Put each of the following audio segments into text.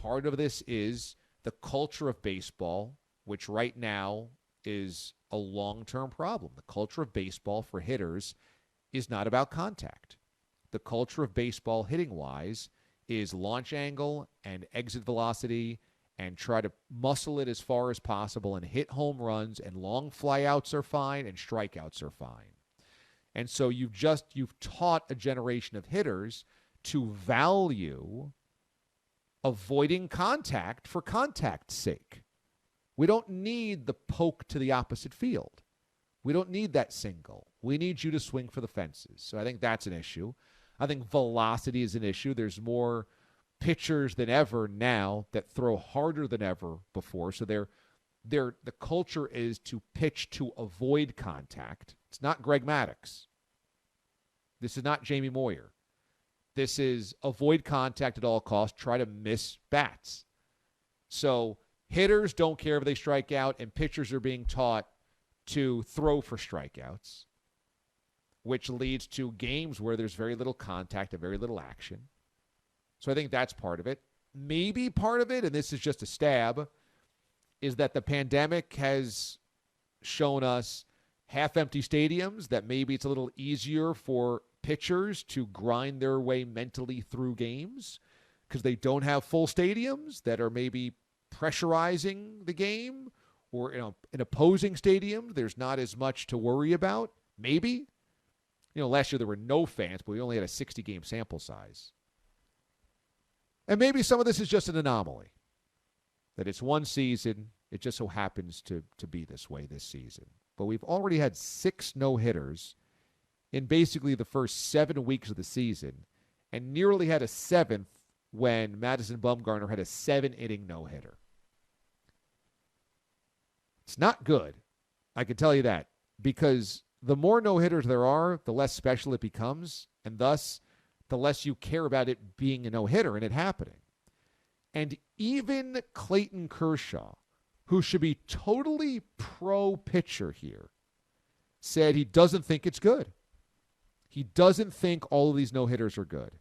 part of this is the culture of baseball, which right now is a long-term problem. The culture of baseball for hitters is not about contact. The culture of baseball hitting-wise is launch angle and exit velocity and try to muscle it as far as possible and hit home runs, and long flyouts are fine and strikeouts are fine. And so you've taught a generation of hitters to value avoiding contact for contact's sake. We don't need the poke to the opposite field. We don't need that single. We need you to swing for the fences. So I think that's an issue. I think velocity is an issue. There's more pitchers than ever now that throw harder than ever before. So the culture is to pitch to avoid contact. It's not Greg Maddux. This is not Jamie Moyer. This is avoid contact at all costs, try to miss bats. So hitters don't care if they strike out, and pitchers are being taught to throw for strikeouts, which leads to games where there's very little contact and very little action. So I think that's part of it. Maybe part of it, and this is just a stab, is that the pandemic has shown us half-empty stadiums, that maybe it's a little easier for pitchers to grind their way mentally through games because they don't have full stadiums that are maybe pressurizing the game, or in opposing stadiums, there's not as much to worry about. Maybe. Last year there were no fans, but we only had a 60-game sample size. And maybe some of this is just an anomaly, that it's one season. It just so happens to be this way this season. But we've already had 6 no-hitters in basically the first 7 weeks of the season, and nearly had a 7th when Madison Bumgarner had a 7-inning no-hitter. It's not good. I can tell you that, because the more no-hitters there are, the less special it becomes, and thus the less you care about it being a no-hitter and it happening. And even Clayton Kershaw, who should be totally pro-pitcher here, said he doesn't think it's good. He doesn't think all of these no-hitters are good.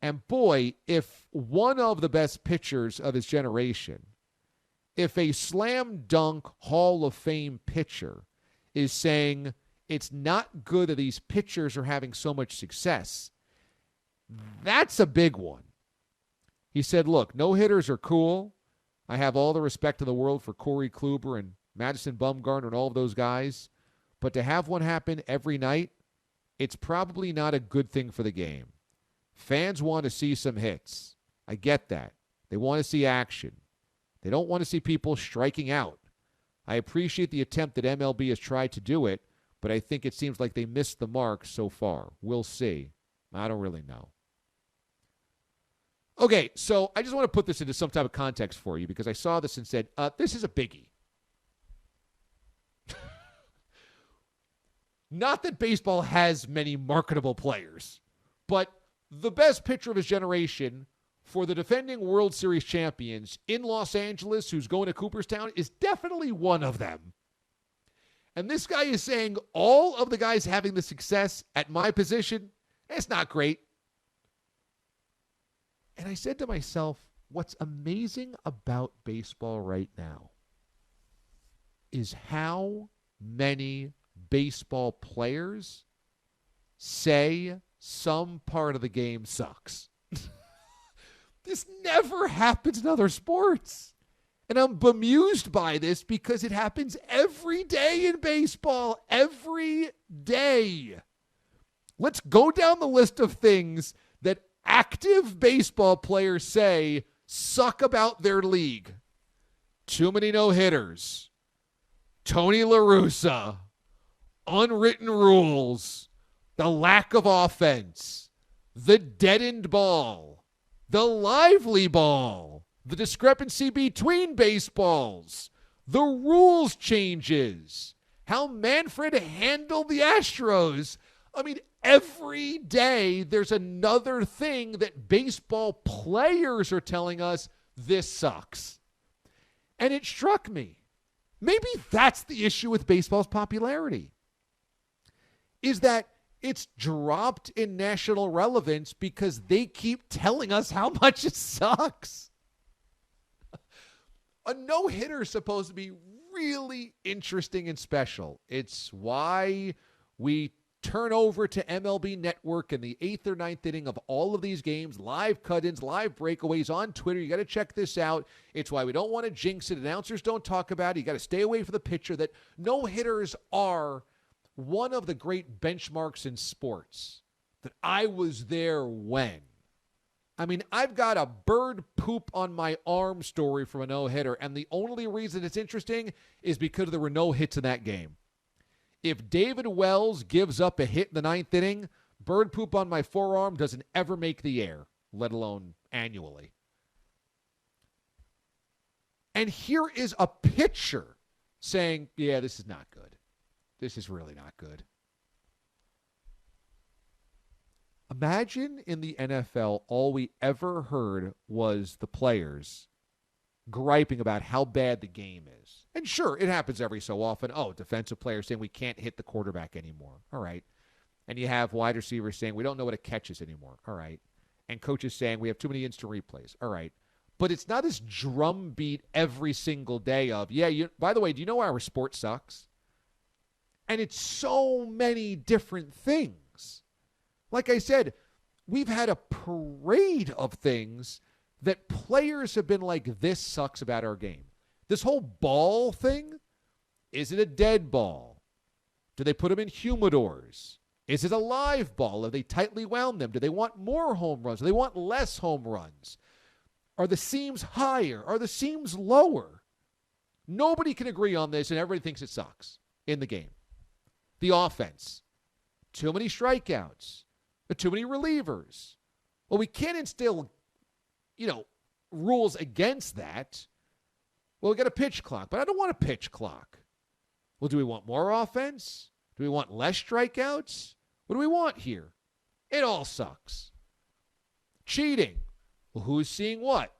And boy, if one of the best pitchers of his generation, if a slam dunk Hall of Fame pitcher is saying it's not good that these pitchers are having so much success, that's a big one. He said, look, no-hitters are cool. I have all the respect in the world for Corey Kluber and Madison Bumgarner and all of those guys. But to have one happen every night, it's probably not a good thing for the game. Fans want to see some hits. I get that. They want to see action. They don't want to see people striking out. I appreciate the attempt that MLB has tried to do it, but I think it seems like they missed the mark so far. We'll see. I don't really know. Okay, so I just want to put this into some type of context for you, because I saw this and said, this is a biggie. Not that baseball has many marketable players, but the best pitcher of his generation for the defending World Series champions in Los Angeles, who's going to Cooperstown, is definitely one of them. And this guy is saying all of the guys having the success at my position, it's not great. And I said to myself, what's amazing about baseball right now is how many baseball players say some part of the game sucks. This never happens in other sports. And I'm bemused by this because it happens every day in baseball. Every day. Let's go down the list of things that active baseball players say suck about their league. Too many no-hitters. Tony La Russa. Unwritten rules. The lack of offense. The deadened ball. The lively ball. The discrepancy between baseballs. The rules changes. How Manfred handled the Astros. I mean, every day there's another thing that baseball players are telling us, this sucks. And it struck me. Maybe that's the issue with baseball's popularity. Is that it's dropped in national relevance because they keep telling us how much it sucks. A no-hitter is supposed to be really interesting and special. It's why we turn over to MLB Network in the 8th or 9th inning of all of these games, live cut-ins, live breakaways on Twitter. You got to check this out. It's why we don't want to jinx it. Announcers don't talk about it. You got to stay away from the pitcher. That no-hitters are one of the great benchmarks in sports. That I was there when. I mean, I've got a bird poop on my arm story from a no-hitter, and the only reason it's interesting is because there were no hits in that game. If David Wells gives up a hit in the 9th inning, bird poop on my forearm doesn't ever make the air, let alone annually. And here is a pitcher saying, yeah, this is not good. This is really not good. Imagine in the NFL, all we ever heard was the players griping about how bad the game is. And sure, it happens every so often. Oh, defensive players saying we can't hit the quarterback anymore. All right. And you have wide receivers saying we don't know what a catch is anymore. All right. And coaches saying we have too many instant replays. All right. But it's not this drumbeat every single day of, yeah, by the way, do you know our sport sucks? And it's so many different things. Like I said, we've had a parade of things that players have been like, this sucks about our game. This whole ball thing, is it a dead ball? Do they put them in humidors? Is it a live ball? Have they tightly wound them? Do they want more home runs? Do they want less home runs? Are the seams higher? Are the seams lower? Nobody can agree on this, and everybody thinks it sucks in the game. The offense. Too many strikeouts. Too many relievers. Well, we can't instill, rules against that. Well, we got a pitch clock, but I don't want a pitch clock. Well, do we want more offense? Do we want less strikeouts? What do we want here? It all sucks. Cheating. Well, who's seeing what?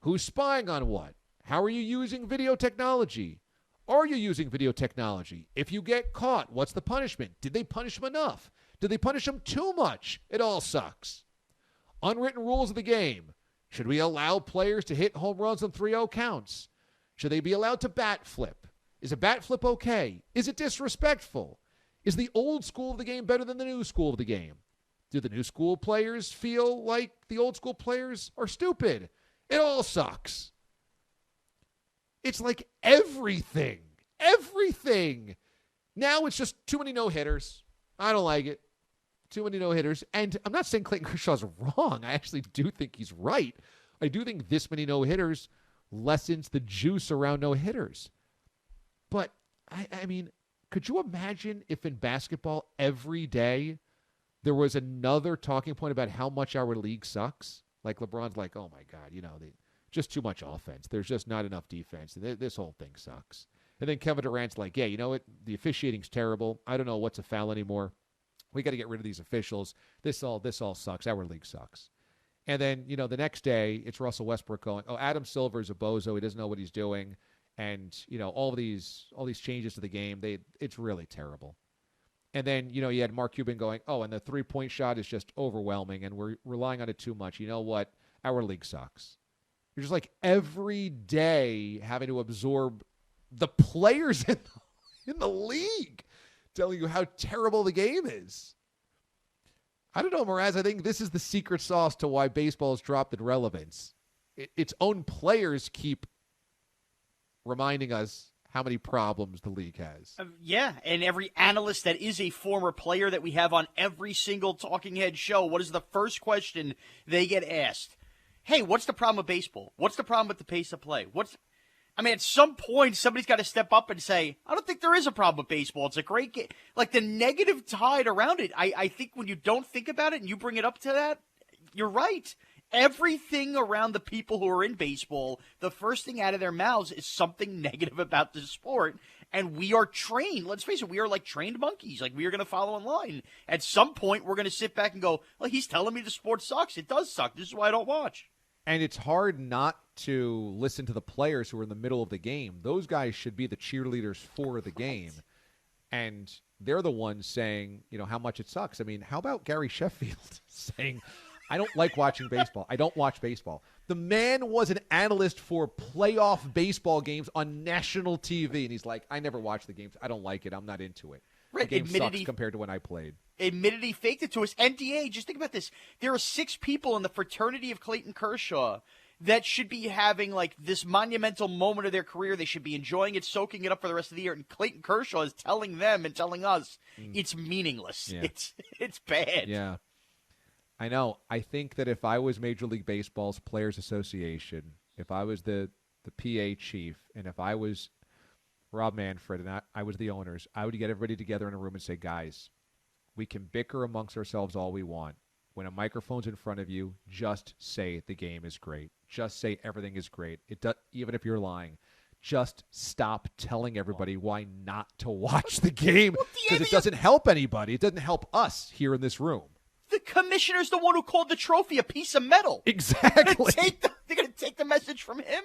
Who's spying on what? How are you using video technology? Are you using video technology? If you get caught, what's the punishment? Did they punish them enough? Did they punish them too much? It all sucks. Unwritten rules of the game. Should we allow players to hit home runs on 3-0 counts? Should they be allowed to bat flip? Is a bat flip okay? Is it disrespectful? Is the old school of the game better than the new school of the game? Do the new school players feel like the old school players are stupid? It all sucks. It's like everything. Everything. Now it's just too many no-hitters. I don't like it. Too many no-hitters. And I'm not saying Clayton Kershaw's wrong. I actually do think he's right. I do think this many no-hitters lessens the juice around no-hitters. But, I mean, could you imagine if in basketball every day there was another talking point about how much our league sucks? Like LeBron's like, oh, my God, just too much offense. There's just not enough defense. This whole thing sucks. And then Kevin Durant's like, yeah, you know what? The officiating's terrible. I don't know what's a foul anymore. We got to get rid of these officials. This all sucks. Our league sucks. And then, the next day, it's Russell Westbrook going, oh, Adam Silver's a bozo. He doesn't know what he's doing. And, all these changes to the game, it's really terrible. And then, you had Mark Cuban going, oh, and the three-point shot is just overwhelming, and we're relying on it too much. You know what? Our league sucks. You're just like every day having to absorb the players in the league telling you how terrible the game is. I don't know, Mraz. I think this is the secret sauce to why baseball has dropped in relevance. Its own players keep reminding us how many problems the league has. Yeah, and every analyst that is a former player that we have on every single Talking Head show, what is the first question they get asked? Hey, what's the problem with baseball? What's the problem with the pace of play? At some point, somebody's got to step up and say, I don't think there is a problem with baseball. It's a great game. Like, the negative tide around it, I think when you don't think about it and you bring it up to that, you're right. Everything around the people who are in baseball, the first thing out of their mouths is something negative about the sport. And we are trained. Let's face it, we are like trained monkeys. Like, we are going to follow in line. At some point, we're going to sit back and go, well, he's telling me the sport sucks. It does suck. This is why I don't watch. And it's hard not to listen to the players who are in the middle of the game. Those guys should be the cheerleaders for the game. And they're the ones saying, how much it sucks. I mean, how about Gary Sheffield saying, I don't like watching baseball. I don't watch baseball. The man was an analyst for playoff baseball games on national TV, and he's like, I never watch the games. I don't like it. I'm not into it. Right, the game sucks compared to when I played. Admitted he faked it to us. NDA, just think about this. There are 6 people in the fraternity of Clayton Kershaw that should be having like this monumental moment of their career. They should be enjoying it, soaking it up for the rest of the year. And Clayton Kershaw is telling them and telling us it's meaningless. Yeah. It's bad. Yeah. I know. I think that if I was Major League Baseball's Players Association, if I was the PA chief, and if I was Rob Manfred and I was the owners, I would get everybody together in a room and say, guys, we can bicker amongst ourselves all we want. When a microphone's in front of you, just say the game is great. Just say everything is great. Even if you're lying. Just stop telling everybody why not to watch the game, because it doesn't help anybody. It doesn't help us here in this room. The commissioner's the one who called the trophy a piece of metal. Exactly. They're going to take the message from him.